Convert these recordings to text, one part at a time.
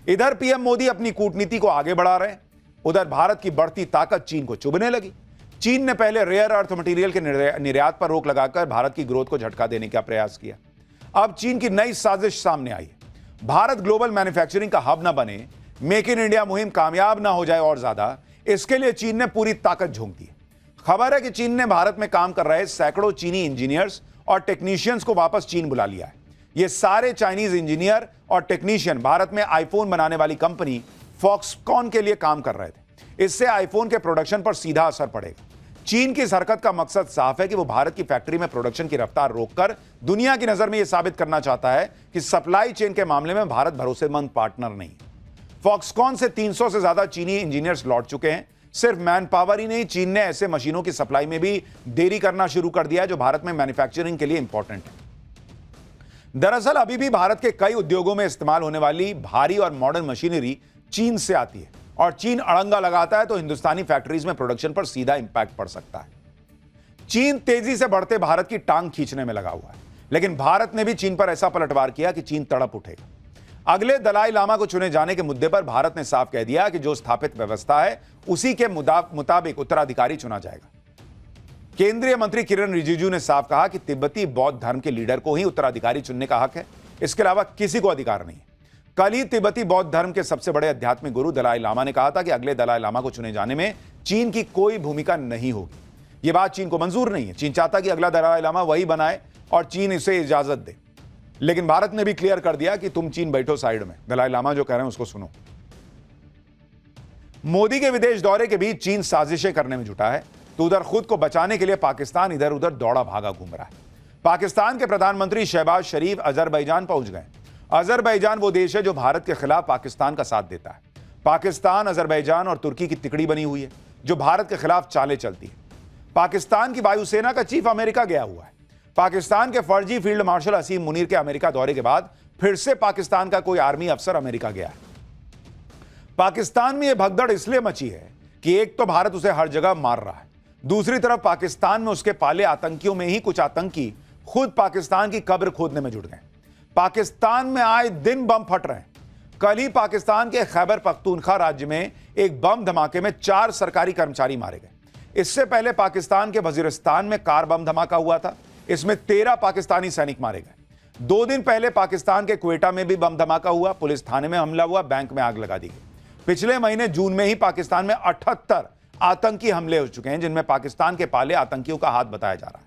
इधर पीएम मोदी अपनी कूटनीति को आगे बढ़ा रहे हैं, उधर भारत की बढ़ती ताकत चीन को चुभने लगी। चीन ने पहले रेयर अर्थ मटेरियल के निर्यात पर रोक लगाकर भारत की ग्रोथ को झटका देने का प्रयास किया। अब चीन की नई साजिश सामने आई है। भारत ग्लोबल मैन्युफैक्चरिंग का हब न बने, मेक इन इंडिया मुहिम कामयाब ना हो जाए और ज्यादा, इसके लिए चीन ने पूरी ताकत झोंक दी। खबर है कि चीन ने भारत में काम कर रहे सैकड़ों चीनी इंजीनियर्स और टेक्नीशियंस को वापस चीन बुला लिया है। ये सारे चाइनीज इंजीनियर और टेक्नीशियन भारत में आईफोन बनाने वाली कंपनी फॉक्सकॉन के लिए काम कर रहे थे। इससे आईफोन के प्रोडक्शन पर सीधा असर पड़ेगा। चीन की इस हरकत का मकसद साफ है कि वो भारत की फैक्ट्री में प्रोडक्शन की रफ्तार रोककर दुनिया की नजर में यह साबित करना चाहता है कि सप्लाई चेन के मामले में भारत भरोसेमंद पार्टनर नहीं। फॉक्सकॉन से 300 से ज्यादा चीनी इंजीनियर्स लौट चुके हैं। सिर्फ मैन पावर ही नहीं, चीन ने ऐसे मशीनों की सप्लाई में भी देरी करना शुरू कर दिया है जो भारत में मैन्युफैक्चरिंग के लिए इंपॉर्टेंट है। दरअसल अभी भी भारत के कई उद्योगों में इस्तेमाल होने वाली भारी और मॉडर्न मशीनरी चीन से आती है और चीन अड़ंगा लगाता है तो हिंदुस्तानी फैक्ट्रीज में प्रोडक्शन पर सीधा इंपैक्ट पड़ सकता है। चीन तेजी से बढ़ते भारत की टांग खींचने में लगा हुआ है, लेकिन भारत ने भी चीन पर ऐसा पलटवार किया कि चीन तड़प उठेगा। अगले दलाई लामा को चुने जाने के मुद्दे पर भारत ने साफ कह दिया कि जो स्थापित व्यवस्था है उसी के मुताबिक उत्तराधिकारी चुना जाएगा। केंद्रीय मंत्री किरण रिजिजू ने साफ कहा कि तिब्बती बौद्ध धर्म के लीडर को ही उत्तराधिकारी चुनने का हक है, इसके अलावा किसी को अधिकार नहीं है। कल ही तिब्बती बौद्ध धर्म के सबसे बड़े आध्यात्मिक गुरु दलाई लामा ने कहा था कि अगले दलाई लामा को चुने जाने में चीन की कोई भूमिका नहीं होगी। यह बात चीन को मंजूर नहीं है। चीन चाहता कि अगला दलाई लामा वही बनाए और चीन इसे इजाजत दे, लेकिन भारत ने भी क्लियर कर दिया कि तुम चीन बैठो साइड में, दलाई लामा जो कह रहे हैं उसको सुनो। मोदी के विदेश दौरे के बीच चीन साजिशें करने में जुटा है तो उधर खुद को बचाने के लिए पाकिस्तान इधर उधर दौड़ा भागा घूम रहा है। पाकिस्तान के प्रधानमंत्री शहबाज शरीफ अजरबैजान पहुंच गए। अजरबैजान वो देश है जो भारत के खिलाफ पाकिस्तान का साथ देता है। पाकिस्तान, अजरबैजान और तुर्की की तिकड़ी बनी हुई है जो भारत के खिलाफ चालें चलती है। पाकिस्तान की वायुसेना का चीफ अमेरिका गया हुआ है। पाकिस्तान के फर्जी फील्ड मार्शल असीम मुनीर के अमेरिका दौरे के बाद फिर से पाकिस्तान का कोई आर्मी अफसर अमेरिका गया है। पाकिस्तान में यह भगदड़ इसलिए मची है कि एक तो भारत उसे हर जगह मार रहा है, दूसरी तरफ पाकिस्तान में उसके पाले आतंकियों में ही कुछ आतंकी खुद पाकिस्तान की कब्र खोदने में जुट गए। पाकिस्तान में आए दिन बम फट रहे हैं। कल ही पाकिस्तान के खैबर पख्तूनख्वा राज्य में एक बम धमाके में 4 सरकारी कर्मचारी मारे गए। इससे पहले पाकिस्तान के वजीरिस्तान में कार बम धमाका हुआ था, इसमें 13 पाकिस्तानी सैनिक मारे गए। 2 दिन पहले पाकिस्तान के क्वेटा में भी बम धमाका हुआ, पुलिस थाने में हमला हुआ, बैंक में आग लगा दी गई। पिछले महीने जून में ही पाकिस्तान में 78 आतंकी हमले हो चुके हैं जिनमें पाकिस्तान के पाले आतंकियों का हाथ बताया जा रहा है।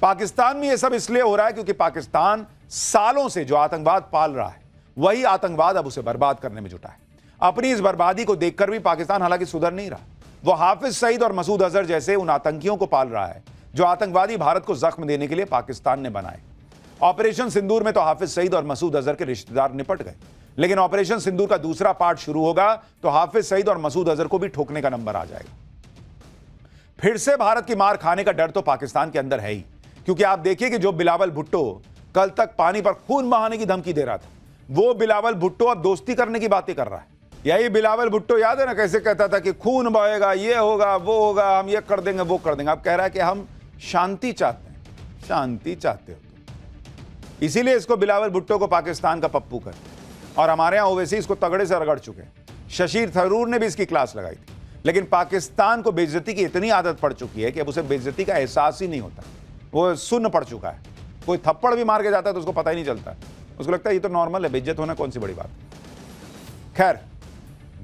पाकिस्तान में यह सब इसलिए हो रहा है क्योंकि पाकिस्तान सालों से जो आतंकवाद पाल रहा है वही आतंकवाद अब उसे बर्बाद करने में जुटा है। अपनी इस बर्बादी को देखकर भी पाकिस्तान हालांकि सुधर नहीं रहा। वो हाफिज सईद और मसूद अजहर जैसे उन आतंकियों को पाल रहा है जो आतंकवादी भारत को जख्म देने के लिए पाकिस्तान ने बनाए। ऑपरेशन सिंदूर में तो हाफिज सईद और मसूद अजहर के रिश्तेदार निपट गए, लेकिन ऑपरेशन सिंदूर का दूसरा पार्ट शुरू होगा तो हाफिज सईद और मसूद अजहर को भी ठोकने का नंबर आ जाएगा। फिर से भारत की मार खाने का डर तो पाकिस्तान के अंदर है ही, क्योंकि आप देखिए कि जो बिलावल भुट्टो कल तक पानी पर खून बहाने की धमकी दे रहा था, वो बिलावल भुट्टो अब दोस्ती करने की बातें कर रहा है। यही बिलावल भुट्टो याद है ना, कैसे कहता था कि खून बहेगा, ये होगा, वो होगा, हम ये कर देंगे, वो कर देंगे। अब कह रहा है कि हम शांति चाहते हैं। शांति चाहते हो तो इसीलिए इसको बिलावल भुट्टो को पाकिस्तान का पप्पू कर, और हमारे यहां ओवैसी इसको तगड़े से रगड़ चुके हैं। शशीर थरूर ने भी इसकी क्लास लगाई थी, लेकिन पाकिस्तान को बेइज्जती की इतनी आदत पड़ चुकी है कि अब उसे बेइज्जती का एहसास ही नहीं होता। वो सुन्न पड़ चुका है। कोई थप्पड़ भी मार के जाता है तो उसको पता ही नहीं चलता, उसको लगता है ये तो नॉर्मल है, बेइज्जत होना कौन सी बड़ी बात। खैर,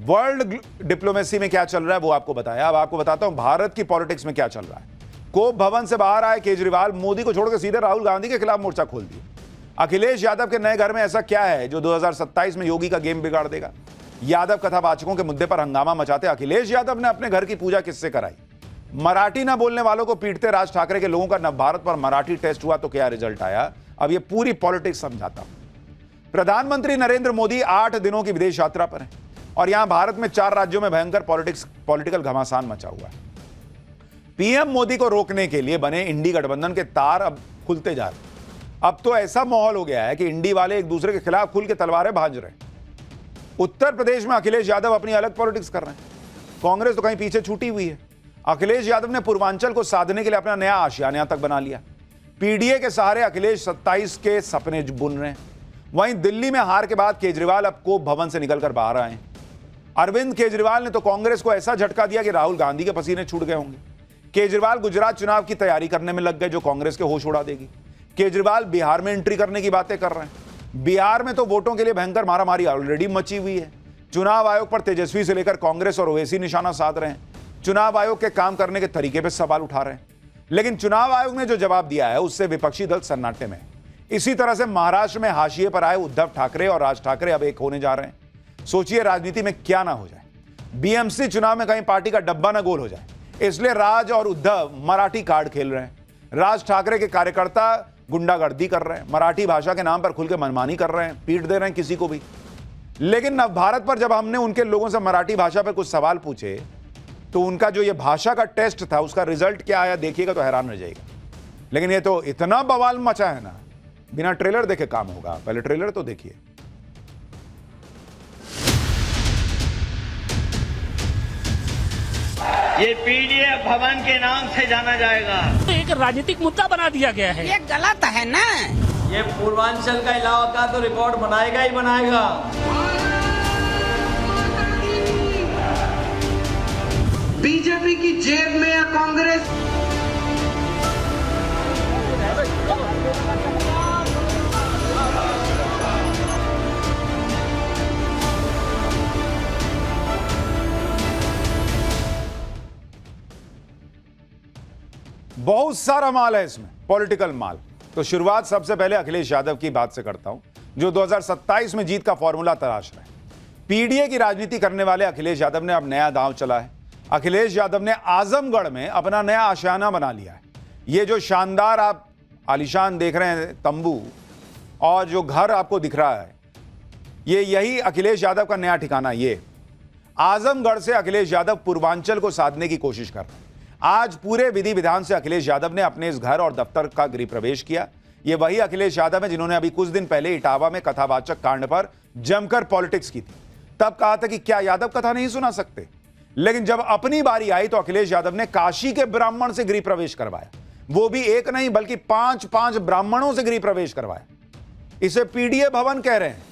वर्ल्ड डिप्लोमेसी में क्या चल रहा है वो आपको बताया। अब आपको बताता हूं भारत की पॉलिटिक्स में क्या चल रहा है। कोप भवन से बाहर आए केजरीवाल मोदी को छोड़कर सीधे राहुल गांधी के खिलाफ मोर्चा खोल दिया। अखिलेश यादव के नए घर में ऐसा क्या है जो 2027 में योगी का गेम बिगाड़ देगा। यादव कथावाचकों के मुद्दे पर हंगामा मचाते अखिलेश यादव ने अपने घर की पूजा किससे कराई। मराठी ना बोलने वालों को पीटते राज ठाकरे के लोगों का नवभारत पर मराठी टेस्ट हुआ तो क्या रिजल्ट आया। अब ये पूरी पॉलिटिक्स समझाता हूं। प्रधानमंत्री नरेंद्र मोदी 8 दिनों की विदेश यात्रा पर हैं और यहां भारत में 4 राज्यों में भयंकर पॉलिटिकल घमासान मचा हुआ है। पीएम मोदी को रोकने के लिए बने इंडी गठबंधन के तार अब खुलते जा रहे हैं। अब तो ऐसा माहौल हो गया है कि इंडी वाले एक दूसरे के खिलाफ खुल के तलवारें भांज रहे हैं। उत्तर प्रदेश में अखिलेश यादव अपनी अलग पॉलिटिक्स कर रहे हैं, कांग्रेस तो कहीं पीछे छूटी हुई है। अखिलेश यादव ने पूर्वांचल को साधने के लिए अपना नया आशियाना तक बना लिया। पीडीए के सहारे अखिलेश 27 के सपने बुन रहे हैं। वहीं दिल्ली में हार के बाद केजरीवाल अब कोप भवन से निकलकर बाहर आए हैं। अरविंद केजरीवाल ने तो कांग्रेस को ऐसा झटका दिया कि राहुल गांधी के पसीने छूट गए होंगे। केजरीवाल गुजरात चुनाव की तैयारी करने में लग गए, जो कांग्रेस के होश उड़ा देगी। केजरीवाल बिहार में एंट्री करने की बातें कर रहे हैं। बिहार में तो वोटों के लिए भयंकर मारामारी ऑलरेडी मची हुई है। चुनाव आयोग पर तेजस्वी से लेकर कांग्रेस और ओवैसी निशाना साध रहे हैं। चुनाव आयोग के काम करने के तरीके पर सवाल उठा रहे हैं। लेकिन चुनाव आयोग ने जो जवाब दिया है उससे विपक्षी दल सन्नाटे में। इसी तरह से महाराष्ट्र में हाशिए पर आए उद्धव ठाकरे और राज ठाकरे अब एक होने जा रहे हैं। सोचिए राजनीति में क्या ना हो जाए। बीएमसी चुनाव में कहीं पार्टी का डब्बा ना गोल हो जाए, इसलिए राज और उद्धव मराठी कार्ड खेल रहे हैं। राज ठाकरे के कार्यकर्ता गुंडागर्दी कर रहे हैं, मराठी भाषा के नाम पर खुल के मनमानी कर रहे हैं, पीट दे रहे हैं किसी को भी। लेकिन नव भारत पर जब हमने उनके लोगों से मराठी भाषा पर कुछ सवाल पूछे तो उनका जो ये भाषा का टेस्ट था उसका रिजल्ट क्या आया देखिएगा तो हैरान रह जाएगा। लेकिन ये तो इतना बवाल मचा है ना, बिना ट्रेलर देखे काम होगा। पहले ट्रेलर तो देखिए। ये पीडीए भवन के नाम से जाना जाएगा। तो एक राजनीतिक मुद्दा बना दिया गया है, ये गलत है ना। ये पूर्वांचल का इलाका तो रिकॉर्ड बनाएगा ही बनाएगा। बीजेपी की जेब में या कांग्रेस। बहुत सारा माल है इसमें, पॉलिटिकल माल। तो शुरुआत सबसे पहले अखिलेश यादव की बात से करता हूं, जो 2027 में जीत का फॉर्मूला तलाश रहे हैं। पीडीए की राजनीति करने वाले अखिलेश यादव ने अब नया दांव चला है। अखिलेश यादव ने आजमगढ़ में अपना नया आशियाना बना लिया है। ये जो शानदार आप आलीशान देख रहे हैं तंबू और जो घर आपको दिख रहा है, ये यही अखिलेश यादव का नया ठिकाना। ये आजमगढ़ से अखिलेश यादव पूर्वांचल को साधने की कोशिश कर रहे हैं। आज पूरे विधि विधान से अखिलेश यादव ने अपने इस घर और दफ्तर का गृह प्रवेश किया। ये वही अखिलेश यादव है जिन्होंने अभी कुछ दिन पहले इटावा में कथावाचक कांड पर जमकर पॉलिटिक्स की थी। तब कहा था कि क्या यादव कथा नहीं सुना सकते, लेकिन जब अपनी बारी आई तो अखिलेश यादव ने काशी के ब्राह्मण से गृह प्रवेश करवाया। वो भी एक नहीं बल्कि 5 ब्राह्मणों से गृह प्रवेश करवाया। इसे पीडीए भवन कह रहे हैं।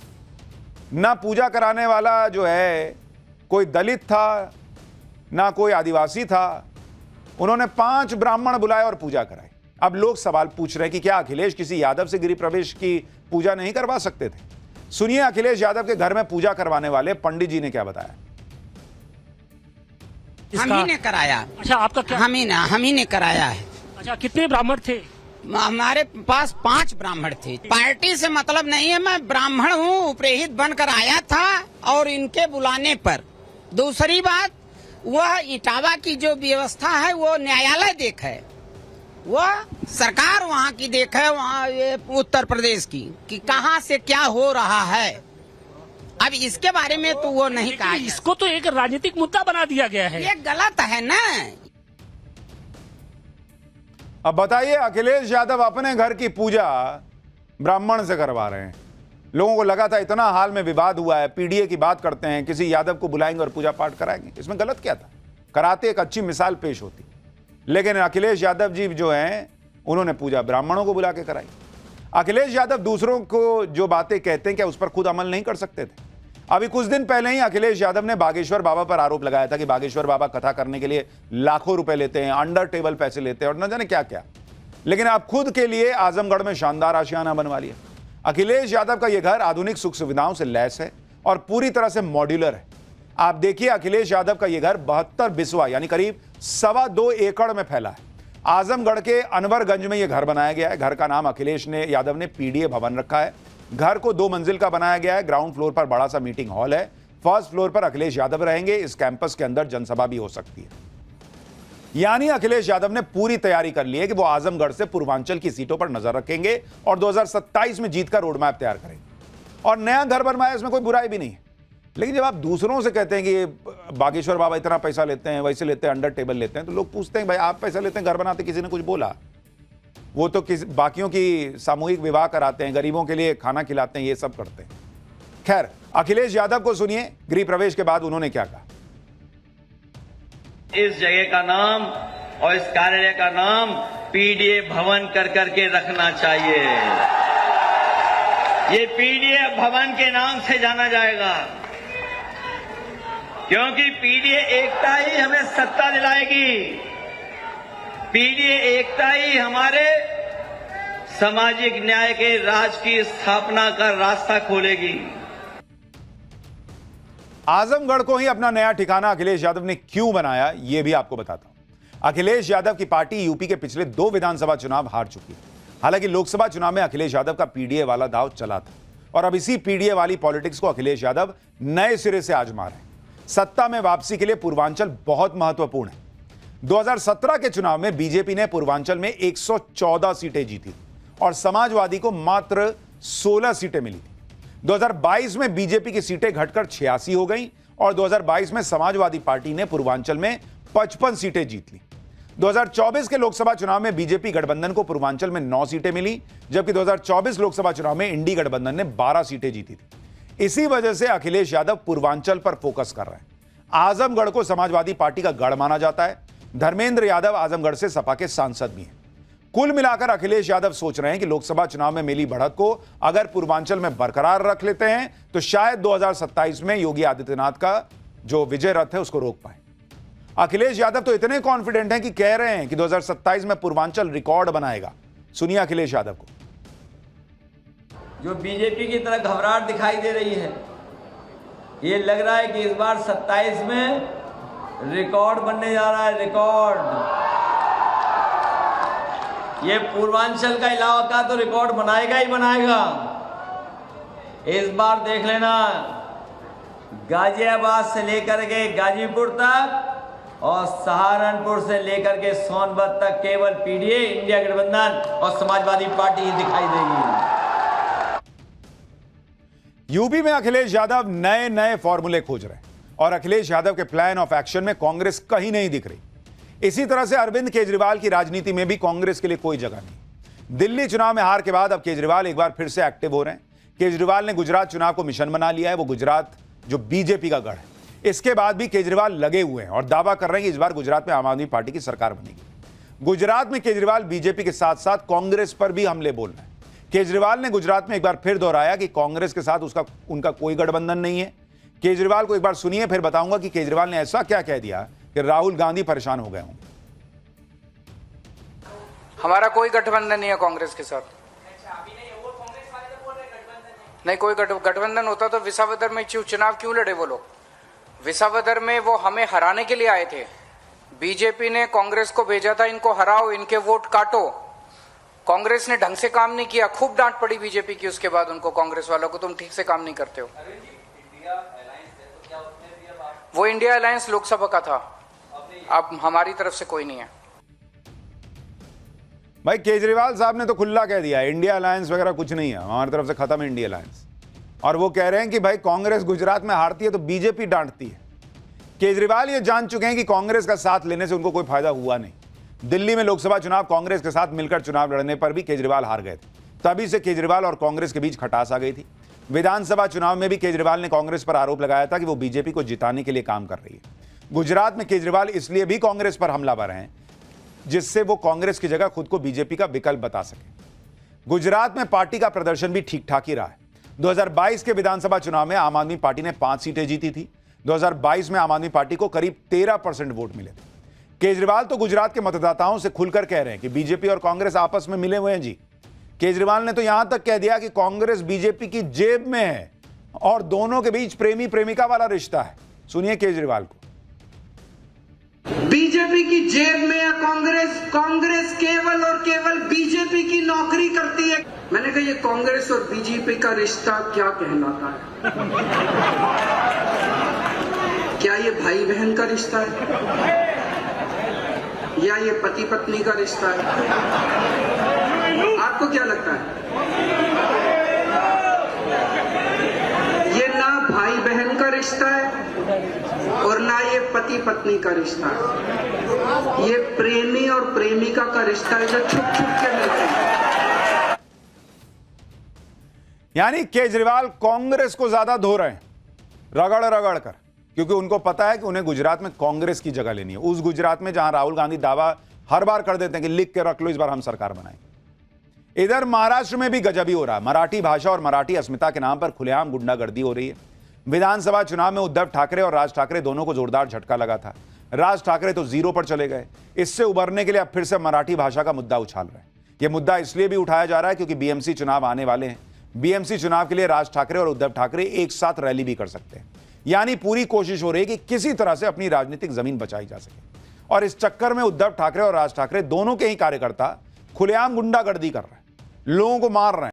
ना पूजा कराने वाला जो है कोई दलित था, ना कोई आदिवासी था। उन्होंने 5 ब्राह्मण बुलाए और पूजा कराई। अब लोग सवाल पूछ रहे हैं कि क्या अखिलेश किसी यादव से गृह प्रवेश की पूजा नहीं करवा सकते थे? सुनिए अखिलेश यादव के घर में पूजा करवाने वाले पंडित जी ने क्या बताया। हम ही ने कराया। अच्छा, आपका क्या? हम ही ने कराया है। अच्छा, कितने ब्राह्मण थे? हमारे पास 5 ब्राह्मण थे। पार्टी से मतलब नहीं है, मैं ब्राह्मण हूँ, उपरेहित बनकर आया था और इनके बुलाने पर। दूसरी बात, वह इटावा की जो व्यवस्था है वो न्यायालय देख है, वह सरकार वहाँ की देख है, वहाँ ये उत्तर प्रदेश की कि कहाँ से क्या हो रहा है। अब इसके बारे में तो वो नहीं कहा। इसको तो एक राजनीतिक मुद्दा बना दिया गया है, ये गलत है ना। अब बताइए, अखिलेश यादव अपने घर की पूजा ब्राह्मण से करवा रहे हैं। लोगों को लगा था इतना हाल में विवाद हुआ है, पीडीए की बात करते हैं, किसी यादव को बुलाएंगे और पूजा पाठ कराएंगे। इसमें गलत क्या था? कराते एक अच्छी मिसाल पेश होती। लेकिन अखिलेश यादव जी जो हैं उन्होंने पूजा ब्राह्मणों को बुला के कराई। अखिलेश यादव दूसरों को जो बातें कहते हैं क्या उस पर खुद अमल नहीं कर सकते थे? अभी कुछ दिन पहले ही अखिलेश यादव ने बागेश्वर बाबा पर आरोप लगाया था कि बागेश्वर बाबा कथा करने के लिए लाखों रुपए लेते हैं, अंडर टेबल पैसे लेते हैं और न जाने क्या क्या। लेकिन आप खुद के लिए आजमगढ़ में शानदार आशियाना बनवा लिया। अखिलेश यादव का यह घर आधुनिक सुख सुविधाओं से लैस है और पूरी तरह से मॉड्यूलर है। आप देखिए, अखिलेश यादव का यह घर 72 बिस्वा यानी करीब 2.25 एकड़ में फैला है। आजमगढ़ के अनवरगंज में यह घर बनाया गया है। घर का नाम अखिलेश यादव ने पीडीए भवन रखा है। घर को 2 मंजिल का बनाया गया है। ग्राउंड फ्लोर पर बड़ा सा मीटिंग हॉल है। फर्स्ट फ्लोर पर अखिलेश यादव रहेंगे। इस कैंपस के अंदर जनसभा भी हो सकती है। यानी अखिलेश यादव ने पूरी तैयारी कर ली है कि वो आजमगढ़ से पूर्वांचल की सीटों पर नजर रखेंगे और 2027 में जीत का रोड मैप तैयार करेंगे। और नया घर बनवाया, इसमें कोई बुराई भी नहीं है। लेकिन जब आप दूसरों से कहते हैं कि बागेश्वर बाबा इतना पैसा लेते हैं, वैसे लेते हैं, अंडर टेबल लेते हैं, तो लोग पूछते हैं भाई आप पैसा लेते हैं घर बनाते, किसी ने कुछ बोला? वो तो बाकियों की सामूहिक विवाह कराते हैं, गरीबों के लिए खाना खिलाते हैं, ये सब करते हैं। खैर, अखिलेश यादव को सुनिए गृह प्रवेश के बाद उन्होंने क्या कहा। इस जगह का नाम और इस कार्यालय का नाम पीडीए भवन कर करके रखना चाहिए। ये पीडीए भवन के नाम से जाना जाएगा, क्योंकि पीडीए एकता ही हमें सत्ता दिलाएगी। पीडीए एकता ही हमारे सामाजिक न्याय के राज की स्थापना का रास्ता खोलेगी। आजमगढ़ को ही अपना नया ठिकाना अखिलेश यादव ने क्यों बनाया, यह भी आपको बताता हूं। अखिलेश यादव की पार्टी यूपी के पिछले 2 विधानसभा चुनाव हार चुकी है। हालांकि लोकसभा चुनाव में अखिलेश यादव का पीडीए वाला दांव चला था और अब इसी पीडीए वाली पॉलिटिक्स को अखिलेश यादव नए सिरे से आजमा रहे हैं। सत्ता में वापसी के लिए पूर्वांचल बहुत महत्वपूर्ण है। 2017 के चुनाव में बीजेपी ने पूर्वांचल में 114 सीटें जीती और समाजवादी को मात्र 16 सीटें मिली थी। 2022 में बीजेपी की सीटें घटकर 86 हो गई और 2022 में समाजवादी पार्टी ने पूर्वांचल में 55 सीटें जीत ली। 2024 के लोकसभा चुनाव में बीजेपी गठबंधन को पूर्वांचल में 9 सीटें मिली, जबकि 2024 लोकसभा चुनाव में इंडी गठबंधन ने 12 सीटें जीती थी। इसी वजह से अखिलेश यादव पूर्वांचल पर फोकस कर रहे हैं। आजमगढ़ को समाजवादी पार्टी का गढ़ माना जाता है। धर्मेंद्र यादव आजमगढ़ से सपा के सांसद भी हैं। कुल मिलाकर अखिलेश यादव सोच रहे हैं कि लोकसभा चुनाव में मिली बढ़त को अगर पूर्वांचल में बरकरार रख लेते हैं तो शायद 2027 में योगी आदित्यनाथ का जो विजय रथ है उसको रोक पाए। अखिलेश यादव तो इतने कॉन्फिडेंट हैं कि कह रहे हैं कि 2027 में पूर्वांचल रिकॉर्ड बनाएगा। सुनिए अखिलेश यादव को। जो बीजेपी की तरह घबराहट दिखाई दे रही है, ये लग रहा है कि इस बार 27 में रिकॉर्ड बनने जा रहा है, रिकॉर्ड। ये पूर्वांचल का इलाका तो रिकॉर्ड बनाएगा ही बनाएगा। इस बार देख लेना, गाजियाबाद से लेकर के गाजीपुर तक और सहारनपुर से लेकर के सोनभद्र तक केवल पीडीए, इंडिया गठबंधन और समाजवादी पार्टी ही दिखाई देगी। यूपी में अखिलेश यादव नए नए फॉर्मूले खोज रहे हैं और अखिलेश यादव के प्लान ऑफ एक्शन में कांग्रेस कहीं नहीं दिख रही। इसी तरह से अरविंद केजरीवाल की राजनीति में भी कांग्रेस के लिए कोई जगह नहीं। दिल्ली चुनाव में हार के बाद अब केजरीवाल एक बार फिर से एक्टिव हो रहे हैं। केजरीवाल ने गुजरात चुनाव को मिशन बना लिया है। वो गुजरात जो बीजेपी का गढ़ है, इसके बाद भी केजरीवाल लगे हुए हैं और दावा कर रहे हैं कि इस बार गुजरात में आम आदमी पार्टी की सरकार बनेगी। गुजरात में केजरीवाल बीजेपी के साथ साथ कांग्रेस पर भी हमले बोल रहे हैं। केजरीवाल ने गुजरात में एक बार फिर दोहराया कि कांग्रेस के साथ उनका कोई गठबंधन नहीं है। केजरीवाल को एक बार सुनिए, फिर बताऊंगा कि केजरीवाल ने ऐसा क्या कह दिया कि राहुल गांधी परेशान हो गए होंगे। हमारा कोई गठबंधन नहीं है कांग्रेस के साथ। नहीं, कोई गठबंधन होता तो विसावदर में चुनाव क्यों लड़े वो लोग? विसावदर में वो हमें हराने के लिए आए थे। बीजेपी ने कांग्रेस को भेजा था, इनको हराओ, इनके वोट काटो। कांग्रेस ने ढंग से काम नहीं किया, खूब डांट पड़ी बीजेपी की। उसके बाद उनको, कांग्रेस वालों को, तुम ठीक से काम नहीं करते हो। वो इंडिया अलायंस लोकसभा का था, अब हमारी तरफ से कोई नहीं है। भाई केजरीवाल साहब ने तो खुला कह दिया इंडिया अलायंस वगैरह कुछ नहीं है, हमारी तरफ से खत्म है इंडिया अलायंस। और वो कह रहे हैं कि भाई कांग्रेस गुजरात में हारती है तो बीजेपी डांटती है। केजरीवाल ये जान चुके हैं कि कांग्रेस का साथ लेने से उनको कोई फायदा हुआ नहीं। दिल्ली में लोकसभा चुनाव कांग्रेस के साथ मिलकर चुनाव लड़ने पर भी केजरीवाल हार गए थे। तभी से केजरीवाल और कांग्रेस के बीच खटास आ गई थी। विधानसभा चुनाव में भी केजरीवाल ने कांग्रेस पर आरोप लगाया था कि वो बीजेपी को जिताने के लिए काम कर रही है। गुजरात में केजरीवाल इसलिए भी कांग्रेस पर हमलावर हैं जिससे वो कांग्रेस की जगह खुद को बीजेपी का विकल्प बता सके। गुजरात में पार्टी का प्रदर्शन भी ठीक ठाक ही रहा है। 2022 के विधानसभा चुनाव में आम आदमी पार्टी ने 5 सीटें जीती थी। 2022 में आम आदमी पार्टी को करीब 13% वोट मिले थे। केजरीवाल तो गुजरात के मतदाताओं से खुलकर कह रहे हैं कि बीजेपी और कांग्रेस आपस में मिले हुए हैं जी। केजरीवाल ने तो यहां तक कह दिया कि कांग्रेस बीजेपी की जेब में है और दोनों के बीच प्रेमी प्रेमिका वाला रिश्ता है। सुनिए केजरीवाल को। बीजेपी की जेब में है कांग्रेस, कांग्रेस केवल और केवल बीजेपी की नौकरी करती है। मैंने कहा ये कांग्रेस और बीजेपी का रिश्ता क्या कहलाता है? क्या ये भाई बहन का रिश्ता है या ये पति पत्नी का रिश्ता है? आपको क्या लगता है? ये ना भाई बहन का रिश्ता है और ना ये पति पत्नी का रिश्ता है। ये प्रेमी और प्रेमिका का रिश्ता है जो छुप छुप के मिलते हैं। यानी केजरीवाल कांग्रेस को ज्यादा धो रहे हैं रगड़ रगड़ कर, क्योंकि उनको पता है कि उन्हें गुजरात में कांग्रेस की जगह लेनी है। उस गुजरात में जहां राहुल गांधी दावा हर बार कर देते हैं कि लिख के रख लो इस बार हम सरकार बनाएंगे। इधर महाराष्ट्र में भी गजब ही हो रहा है। मराठी भाषा और मराठी अस्मिता के नाम पर खुलेआम गुंडागर्दी हो रही है। विधानसभा चुनाव में उद्धव ठाकरे और राज ठाकरे दोनों को जोरदार झटका लगा था। राज ठाकरे तो जीरो पर चले गए। इससे उबरने के लिए अब फिर से मराठी भाषा का मुद्दा उछाल रहे हैं। यह मुद्दा इसलिए भी उठाया जा रहा है क्योंकि बीएमसी चुनाव आने वाले हैं। बीएमसी चुनाव के लिए राज ठाकरे और उद्धव ठाकरे एक साथ रैली भी कर सकते हैं। यानी पूरी कोशिश हो रही है कि किसी तरह से अपनी राजनीतिक जमीन बचाई जा सके। और इस चक्कर में उद्धव ठाकरे और राज ठाकरे दोनों के ही कार्यकर्ता खुलेआम गुंडागर्दी कर रहे हैं, लोगों को मार रहे हैं।